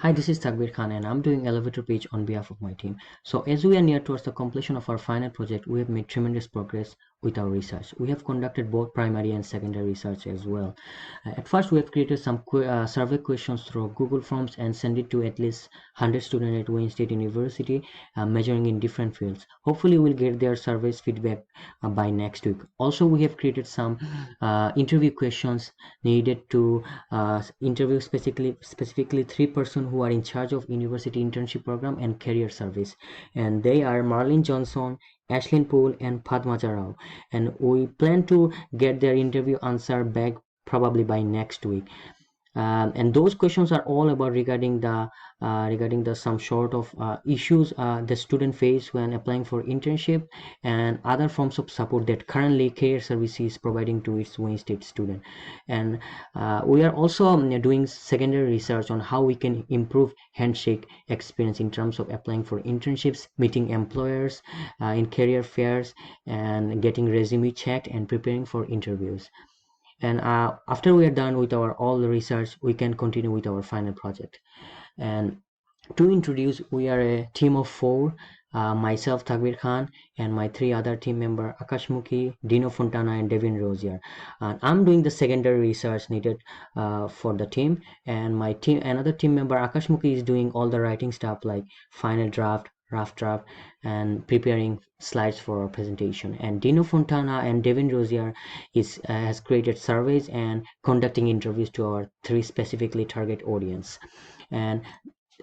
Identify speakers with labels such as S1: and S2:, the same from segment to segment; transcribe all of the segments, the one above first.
S1: Hi, this is Tagbir Khan and I'm doing elevator pitch on behalf of my team. So as we are near towards the completion of our final project, we have made tremendous progress with our research. We have conducted both primary and secondary research as well. At first, we have created some survey questions through Google Forms and sent it to at least 100 students at Wayne State University, measuring in different fields. Hopefully, we'll get their surveys feedback by next week. Also, we have created some interview questions needed to interview specifically three persons who are in charge of university internship program and career service, and they are Marlene Johnson, Ashlyn Poole, and Padmaja Rao. And we plan to get their interview answer back probably by next week. And those questions are all about regarding the some sort of issues the student face when applying for internship and other forms of support that currently Career Service is providing to its Wayne State student. And we are also doing secondary research on how we can improve handshake experience in terms of applying for internships, meeting employers in career fairs, and getting resume checked and preparing for interviews. And after we are done with our all the research, we can continue with our final project. And to introduce, we are a team of four, myself Tagbir Khan and my three other team member Akash Mukhi, Dino Fontana, and Devin Rosier. And I'm doing the secondary research needed for the team, and my team another team member Akash Mukhi is doing all the writing stuff like final draft, rough draft, and preparing slides for our presentation. And Dino Fontana and Devin Rosier has created surveys and conducting interviews to our three specifically target audience. And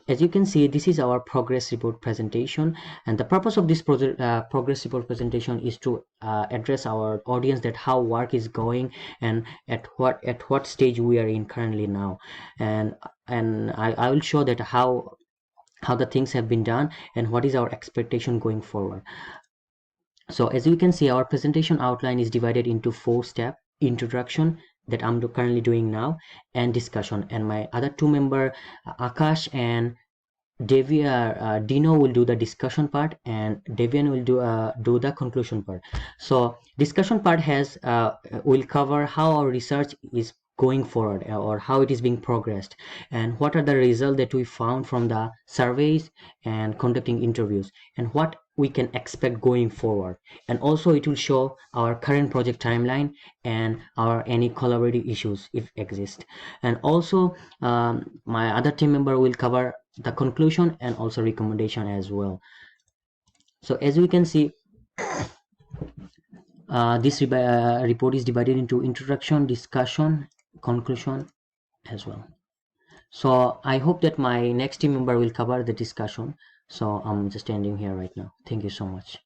S1: as you can see, this is our progress report presentation, and the purpose of this project progress report presentation is to address our audience that how work is going and at what stage we are in currently now. And I will show that how the things have been done and what is our expectation going forward. So as you can see, our presentation outline is divided into 4 steps: introduction, that I'm currently doing now, and discussion. And my other two member Akash and Dino will do the discussion part, and Devian will do the conclusion part. So discussion part will cover how our research is going forward, or how it is being progressed, and what are the results that we found from the surveys and conducting interviews, and what we can expect going forward. And also it will show our current project timeline and our any collaborative issues if exist. And also my other team member will cover the conclusion and also recommendation as well. So as we can see, this report is divided into introduction, discussion, conclusion as well. So I hope that my next team member will cover the discussion. So I'm just ending here right now. Thank you so much.